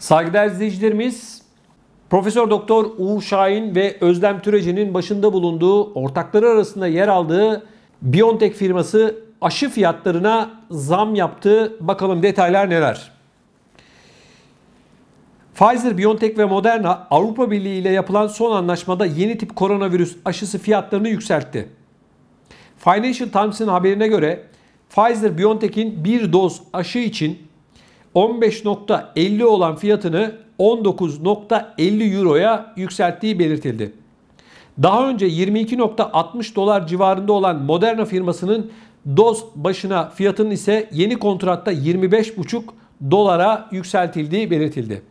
Saygıdeğer izleyicilerimiz, Profesör Doktor Uğur Şahin ve Özlem Türeci'nin başında bulunduğu, ortakları arasında yer aldığı BioNTech firması aşı fiyatlarına zam yaptı. Bakalım detaylar neler? Pfizer, BioNTech ve Moderna Avrupa Birliği ile yapılan son anlaşmada yeni tip koronavirüs aşısı fiyatlarını yükseltti. Financial Times'ın haberine göre Pfizer-BioNTech'in bir doz aşı için 15.50 olan fiyatını 19.50 euroya yükselttiği belirtildi. Daha önce 22.60 dolar civarında olan Moderna firmasının doz başına fiyatının ise yeni kontratta 25.5 dolara yükseltildiği belirtildi.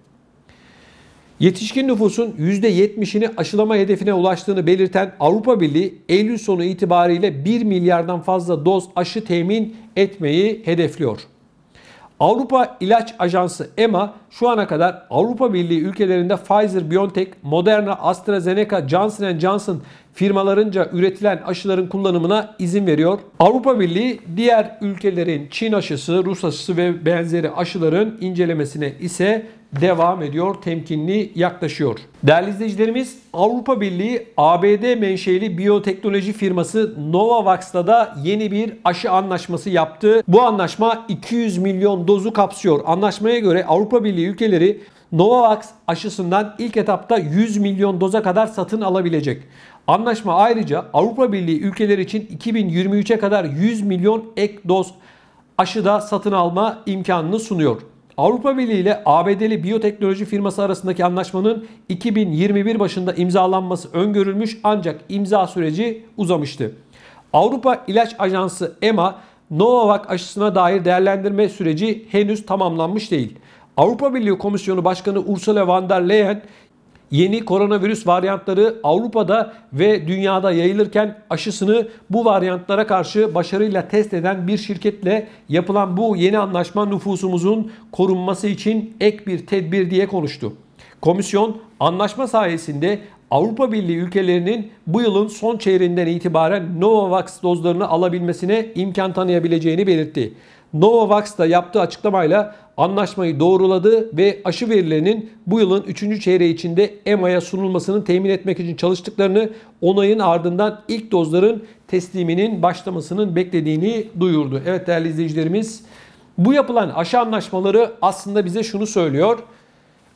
Yetişkin nüfusun %70'ini aşılama hedefine ulaştığını belirten Avrupa Birliği, Eylül sonu itibariyle 1 milyardan fazla doz aşı temin etmeyi hedefliyor. Avrupa İlaç Ajansı EMA şu ana kadar Avrupa Birliği ülkelerinde Pfizer, BioNTech, Moderna, AstraZeneca, Johnson & Johnson firmalarınca üretilen aşıların kullanımına izin veriyor. Avrupa Birliği diğer ülkelerin Çin aşısı, Rus aşısı ve benzeri aşıların incelemesine ise devam ediyor, temkinli yaklaşıyor. Değerli izleyicilerimiz, Avrupa Birliği ABD menşeli biyoteknoloji firması Novavax'la da yeni bir aşı anlaşması yaptı. Bu anlaşma 200 milyon dozu kapsıyor. Anlaşmaya göre Avrupa Birliği ülkeleri Novavax aşısından ilk etapta 100 milyon doza kadar satın alabilecek. Anlaşma ayrıca Avrupa Birliği ülkeleri için 2023'e kadar 100 milyon ek doz aşıda satın alma imkanını sunuyor. Avrupa Birliği ile ABD'li biyoteknoloji firması arasındaki anlaşmanın 2021 başında imzalanması öngörülmüş, ancak imza süreci uzamıştı. Avrupa İlaç Ajansı EMA, Novavax aşısına dair değerlendirme süreci henüz tamamlanmış değil. Avrupa Birliği Komisyonu Başkanı Ursula von der Leyen, yeni koronavirüs varyantları Avrupa'da ve dünyada yayılırken aşısını bu varyantlara karşı başarıyla test eden bir şirketle yapılan bu yeni anlaşma nüfusumuzun korunması için ek bir tedbir diye konuştu. Komisyon, anlaşma sayesinde Avrupa Birliği ülkelerinin bu yılın son çeyreğinden itibaren Novavax dozlarını alabilmesine imkan tanıyabileceğini belirtti. Novavax da yaptığı açıklamayla anlaşmayı doğruladı ve aşı verilerinin bu yılın 3. çeyreği içinde EMA'ya sunulmasını temin etmek için çalıştıklarını, onayın ardından ilk dozların tesliminin başlamasının beklediğini duyurdu. Evet değerli izleyicilerimiz, bu yapılan aşı anlaşmaları aslında bize şunu söylüyor.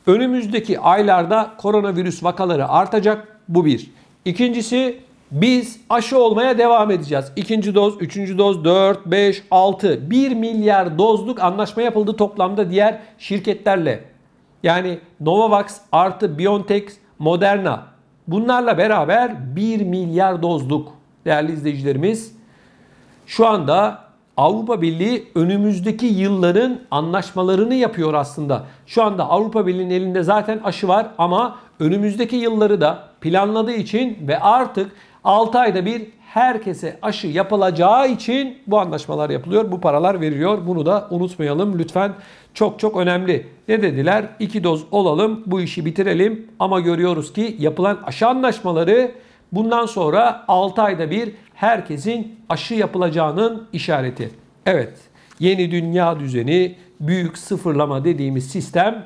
Önümüzdeki aylarda koronavirüs vakaları artacak. Bu bir. İkincisi, biz aşı olmaya devam edeceğiz. İkinci doz, üçüncü doz, 4, 5, 6, 1 milyar dozluk anlaşma yapıldı toplamda diğer şirketlerle. Yani Novavax artı BioNTech, Moderna, bunlarla beraber 1 milyar dozluk değerli izleyicilerimiz. Şu anda Avrupa Birliği önümüzdeki yılların anlaşmalarını yapıyor aslında. Şu anda Avrupa Birliği'nin elinde zaten aşı var ama önümüzdeki yılları da planladığı için ve artık 6 ayda bir herkese aşı yapılacağı için bu anlaşmalar yapılıyor. Bu paralar veriliyor. Bunu da unutmayalım lütfen. Çok çok önemli. Ne dediler? 2 doz olalım, bu işi bitirelim. Ama görüyoruz ki yapılan aşı anlaşmaları bundan sonra 6 ayda bir herkesin aşı yapılacağının işareti. Evet, yeni dünya düzeni, büyük sıfırlama dediğimiz sistem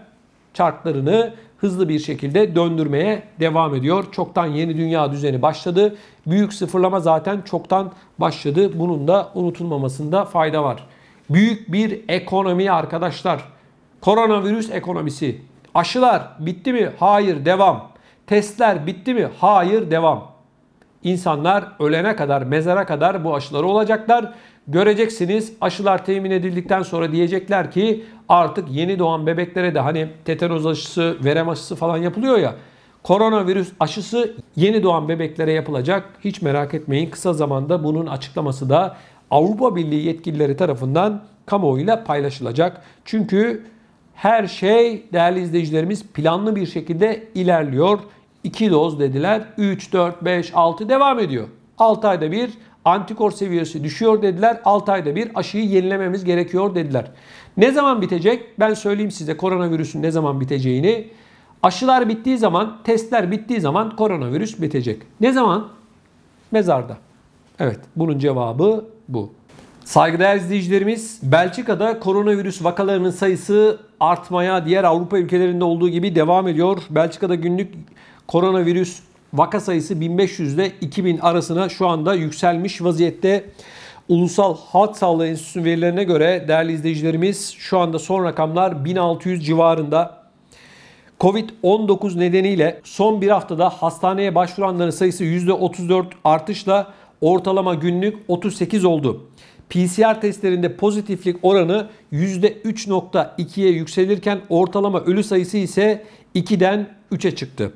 çarklarını hızlı bir şekilde döndürmeye devam ediyor. Çoktan yeni dünya düzeni başladı. Büyük sıfırlama zaten çoktan başladı. Bunun da unutulmamasında fayda var. Büyük bir ekonomi arkadaşlar. Koronavirüs ekonomisi. Aşılar bitti mi? Hayır, devam. Testler bitti mi? Hayır, devam. İnsanlar ölene kadar, mezara kadar bu aşıları olacaklar. Göreceksiniz, aşılar temin edildikten sonra diyecekler ki artık yeni doğan bebeklere de hani tetanoz aşısı, verem aşısı falan yapılıyor ya. Koronavirüs aşısı yeni doğan bebeklere yapılacak. Hiç merak etmeyin, kısa zamanda bunun açıklaması da Avrupa Birliği yetkilileri tarafından kamuoyuyla paylaşılacak. Çünkü her şey değerli izleyicilerimiz planlı bir şekilde ilerliyor. 2 doz dediler. 3, 4, 5, 6 devam ediyor. 6 ayda bir antikor seviyesi düşüyor dediler. 6 ayda bir aşıyı yenilememiz gerekiyor dediler. Ne zaman bitecek? Ben söyleyeyim size koronavirüsün ne zaman biteceğini. Aşılar bittiği zaman, testler bittiği zaman koronavirüs bitecek. Ne zaman? Mezarda. Evet, bunun cevabı bu. Saygıdeğer izleyicilerimiz, Belçika'da koronavirüs vakalarının sayısı artmaya diğer Avrupa ülkelerinde olduğu gibi devam ediyor. Belçika'da günlük koronavirüs vaka sayısı 1500 ile 2000 arasına şu anda yükselmiş vaziyette. Ulusal Halk Sağlığı Enstitüsü verilerine göre değerli izleyicilerimiz şu anda son rakamlar 1600 civarında. Covid-19 nedeniyle son bir haftada hastaneye başvuranların sayısı %34 artışla ortalama günlük 38 oldu. PCR testlerinde pozitiflik oranı %3.2'ye yükselirken ortalama ölü sayısı ise 2'den 3'e çıktı.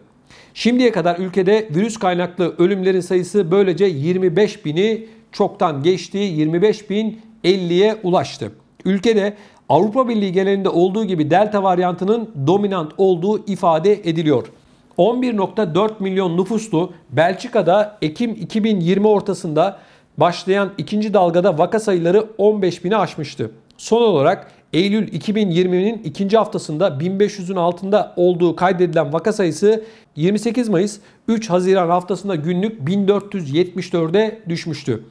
Şimdiye kadar ülkede virüs kaynaklı ölümlerin sayısı böylece 25 bini çoktan geçti, 25.050'ye ulaştı. Ülkede Avrupa Birliği genelinde olduğu gibi Delta varyantının dominant olduğu ifade ediliyor. 11.4 milyon nüfuslu Belçika'da Ekim 2020 ortasında başlayan ikinci dalgada vaka sayıları 15 bini aşmıştı. Son olarak Eylül 2020'nin ikinci haftasında 1500'ün altında olduğu kaydedilen vaka sayısı 28 Mayıs 3 Haziran haftasında günlük 1474'e düşmüştü.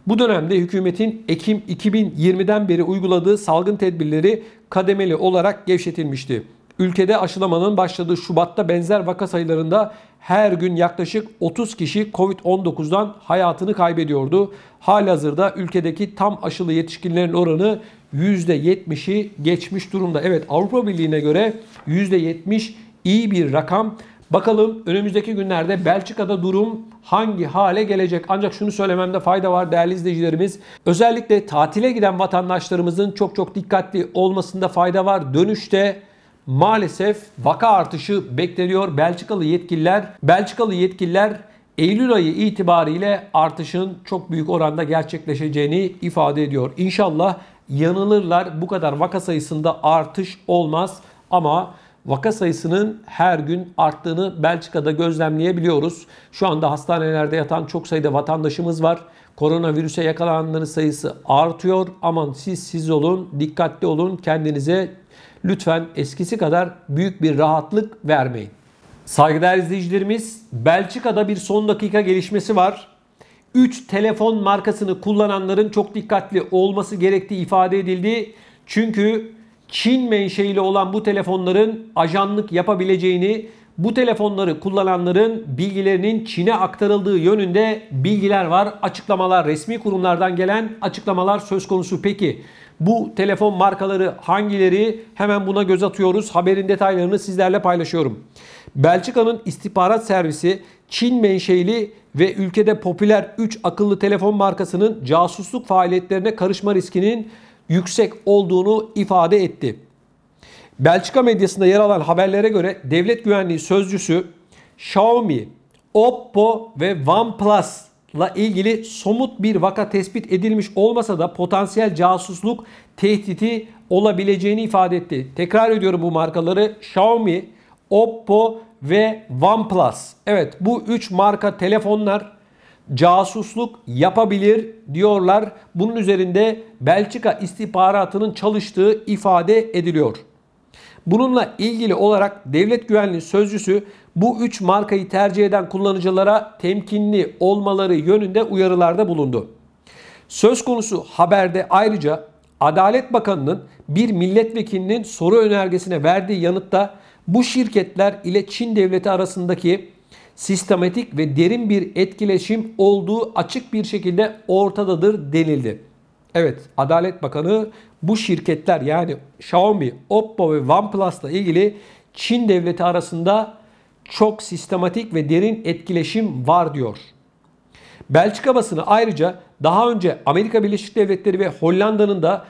Bu dönemde hükümetin Ekim 2020'den beri uyguladığı salgın tedbirleri kademeli olarak gevşetilmişti. Ülkede aşılamanın başladığı Şubat'ta benzer vaka sayılarında her gün yaklaşık 30 kişi Covid-19'dan hayatını kaybediyordu. Halihazırda ülkedeki tam aşılı yetişkinlerin oranı %70'i geçmiş durumda. Evet, Avrupa Birliği'ne göre %70 iyi bir rakam. Bakalım önümüzdeki günlerde Belçika'da durum hangi hale gelecek? Ancak şunu söylememde fayda var değerli izleyicilerimiz. Özellikle tatile giden vatandaşlarımızın çok dikkatli olmasında fayda var. Dönüşte maalesef vaka artışı bekleniyor. Belçikalı yetkililer Eylül ayı itibariyle artışın çok büyük oranda gerçekleşeceğini ifade ediyor. İnşallah yanılırlar. Bu kadar vaka sayısında artış olmaz ama vaka sayısının her gün arttığını Belçika'da gözlemleyebiliyoruz. Şu anda hastanelerde yatan çok sayıda vatandaşımız var. Koronavirüse yakalananların sayısı artıyor. Aman siz olun, dikkatli olun, kendinize lütfen eskisi kadar büyük bir rahatlık vermeyin. Saygıdeğer izleyicilerimiz, Belçika'da bir son dakika gelişmesi var. 3 telefon markasını kullananların çok dikkatli olması gerektiği ifade edildi. Çünkü Çin menşeili olan bu telefonların ajanlık yapabileceğini, bu telefonları kullananların bilgilerinin Çin'e aktarıldığı yönünde bilgiler var. Açıklamalar, resmi kurumlardan gelen açıklamalar söz konusu. Peki bu telefon markaları hangileri? Hemen buna göz atıyoruz. Haberin detaylarını sizlerle paylaşıyorum. Belçika'nın istihbarat servisi Çin menşeili ve ülkede popüler 3 akıllı telefon markasının casusluk faaliyetlerine karışma riskinin yüksek olduğunu ifade etti. Belçika medyasında yer alan haberlere göre devlet güvenliği sözcüsü Xiaomi, Oppo ve OnePlus'la ilgili somut bir vaka tespit edilmiş olmasa da potansiyel casusluk tehdidi olabileceğini ifade etti. Tekrar ediyorum bu markaları: Xiaomi, Oppo ve OnePlus. Evet, bu 3 marka telefonlar casusluk yapabilir diyorlar. Bunun üzerinde Belçika istihbaratının çalıştığı ifade ediliyor. Bununla ilgili olarak devlet güvenliği sözcüsü bu 3 markayı tercih eden kullanıcılara temkinli olmaları yönünde uyarılarda bulundu. Söz konusu haberde ayrıca Adalet Bakanı'nın bir milletvekilinin soru önergesine verdiği yanıtta bu şirketler ile Çin devleti arasındaki sistematik ve derin bir etkileşim olduğu açık bir şekilde ortadadır denildi. Evet, Adalet Bakanı bu şirketler yani Xiaomi, Oppo ve OnePlus'la ilgili Çin devleti arasında çok sistematik ve derin etkileşim var diyor. Belçika basını ayrıca daha önce Amerika Birleşik Devletleri ve Hollanda'nın da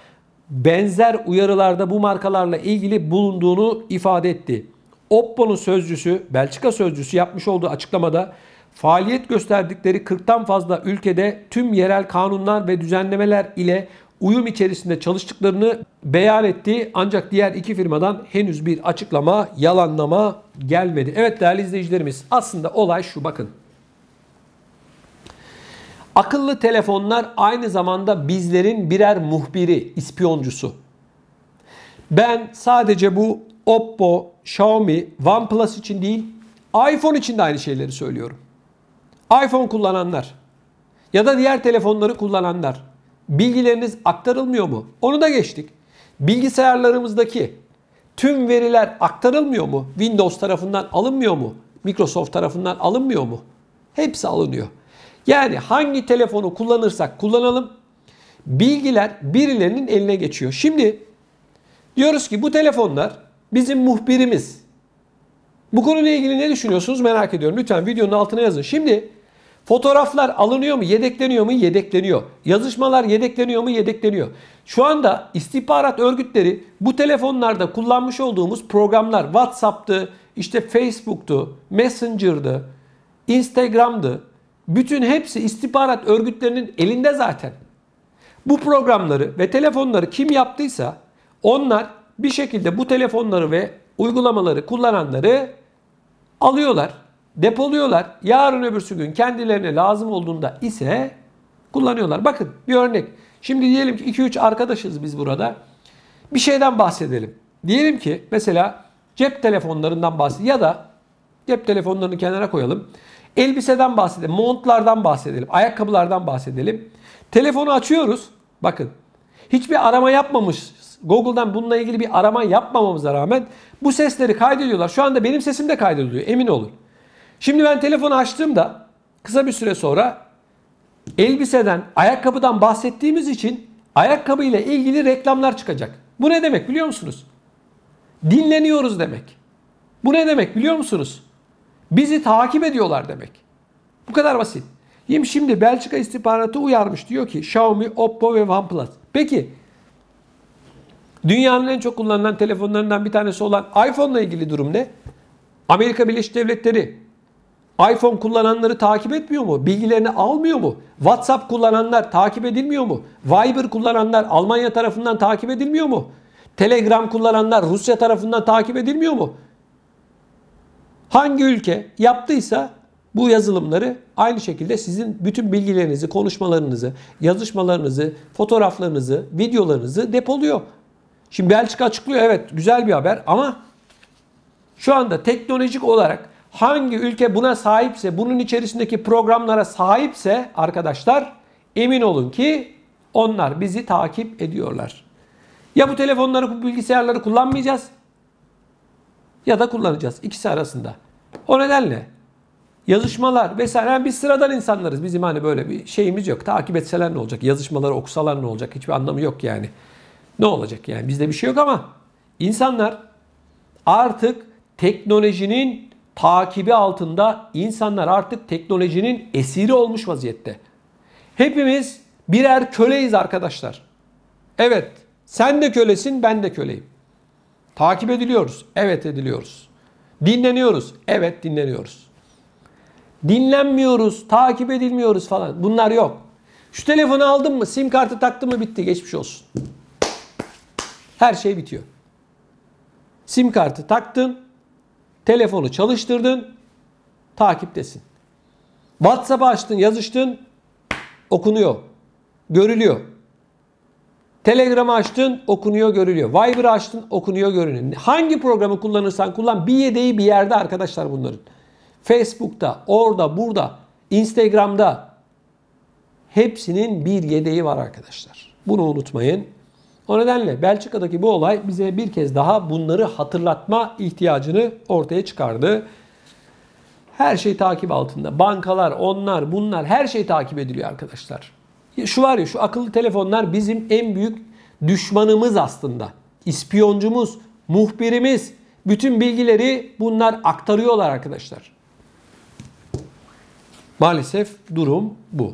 benzer uyarılarda bu markalarla ilgili bulunduğunu ifade etti. Oppo'nun sözcüsü, Belçika sözcüsü yapmış olduğu açıklamada faaliyet gösterdikleri 40'tan fazla ülkede tüm yerel kanunlar ve düzenlemeler ile uyum içerisinde çalıştıklarını beyan etti. Ancak diğer iki firmadan henüz bir açıklama, yalanlama gelmedi. Evet değerli izleyicilerimiz, aslında olay şu, bakın. Akıllı telefonlar aynı zamanda bizlerin birer muhbiri, ispiyoncusu. Ben sadece bu Oppo, Xiaomi, OnePlus için değil, iPhone için de aynı şeyleri söylüyorum. iPhone kullananlar ya da diğer telefonları kullananlar, bilgileriniz aktarılmıyor mu? Onu da geçtik. Bilgisayarlarımızdaki tüm veriler aktarılmıyor mu? Windows tarafından alınmıyor mu? Microsoft tarafından alınmıyor mu? Hepsi alınıyor. Yani hangi telefonu kullanırsak kullanalım, bilgiler birilerinin eline geçiyor. Şimdi diyoruz ki bu telefonlar bizim muhbirimiz. Bu konuyla ilgili ne düşünüyorsunuz merak ediyorum. Lütfen videonun altına yazın. Şimdi fotoğraflar alınıyor mu, yedekleniyor mu? Yedekleniyor. Yazışmalar yedekleniyor mu? Yedekleniyor. Şu anda istihbarat örgütleri bu telefonlarda kullanmış olduğumuz programlar WhatsApp'tı, işte Facebook'tu, Messenger'dı, Instagram'dı. Bütün hepsi istihbarat örgütlerinin elinde zaten. Bu programları ve telefonları kim yaptıysa onlar bir şekilde bu telefonları ve uygulamaları kullananları alıyorlar, depoluyorlar. Yarın öbürsü gün kendilerine lazım olduğunda ise kullanıyorlar. Bakın bir örnek. Şimdi diyelim ki 2-3 arkadaşız biz burada. Bir şeyden bahsedelim. Diyelim ki mesela cep telefonlarından bahsedelim ya da cep telefonlarını kenara koyalım. Elbiseden bahsedelim, montlardan bahsedelim, ayakkabılardan bahsedelim. Telefonu açıyoruz. Bakın hiçbir arama yapmamışız. Google'dan bununla ilgili bir arama yapmamamıza rağmen bu sesleri kaydediyorlar. Şu anda benim sesim de kaydediliyor, emin olun. Şimdi ben telefonu açtığımda kısa bir süre sonra elbiseden, ayakkabıdan bahsettiğimiz için ayakkabı ile ilgili reklamlar çıkacak. Bu ne demek biliyor musunuz? Dinleniyoruz demek. Bu ne demek biliyor musunuz? Bizi takip ediyorlar demek. Bu kadar basit. Şimdi Belçika istihbaratı uyarmış. Diyor ki Xiaomi, Oppo ve OnePlus. Peki dünyanın en çok kullanılan telefonlarından bir tanesi olan iPhone ile ilgili durum ne? Amerika Birleşik Devletleri iPhone kullananları takip etmiyor mu? Bilgilerini almıyor mu? WhatsApp kullananlar takip edilmiyor mu? Viber kullananlar Almanya tarafından takip edilmiyor mu? Telegram kullananlar Rusya tarafından takip edilmiyor mu? Hangi ülke yaptıysa bu yazılımları aynı şekilde sizin bütün bilgilerinizi, konuşmalarınızı, yazışmalarınızı, fotoğraflarınızı, videolarınızı depoluyor. Şimdi Belçika açıklıyor, evet güzel bir haber ama şu anda teknolojik olarak hangi ülke buna sahipse, bunun içerisindeki programlara sahipse arkadaşlar emin olun ki onlar bizi takip ediyorlar. Ya bu telefonları, bu bilgisayarları kullanmayacağız ya da kullanacağız. İkisi arasında. O nedenle yazışmalar vesaire, yani biz sıradan insanlarız. Bizim hani böyle bir şeyimiz yok. Takip etseler ne olacak? Yazışmaları okusalar ne olacak? Hiçbir anlamı yok yani. Ne olacak yani? Bizde bir şey yok ama insanlar artık teknolojinin takibi altında, insanlar artık teknolojinin esiri olmuş vaziyette. Hepimiz birer köleyiz arkadaşlar. Evet, sen de kölesin, ben de köleyim. Takip ediliyoruz. Evet ediliyoruz. Dinleniyoruz. Evet dinleniyoruz. Dinlenmiyoruz, takip edilmiyoruz falan. Bunlar yok. Şu telefonu aldın mı, sim kartı taktın mı bitti, geçmiş olsun. Her şey bitiyor. Sim kartı taktın, telefonu çalıştırdın, takiptesin. WhatsApp'ı açtın, yazıştın, okunuyor, görülüyor. Telegram'ı açtın, okunuyor, görülüyor. Viber'ı açtın, okunuyor, görünüyor. Hangi programı kullanırsan kullan, bir yedeği bir yerde arkadaşlar bunların. Facebook'ta, orada, burada, Instagram'da hepsinin bir yedeği var arkadaşlar. Bunu unutmayın. O nedenle Belçika'daki bu olay bize bir kez daha bunları hatırlatma ihtiyacını ortaya çıkardı. Her şey takip altında. Bankalar, onlar, bunlar, her şey takip ediliyor arkadaşlar. Şu var ya, şu akıllı telefonlar bizim en büyük düşmanımız aslında. İspiyoncumuz, muhbirimiz. Bütün bilgileri bunlar aktarıyorlar arkadaşlar. Maalesef durum bu.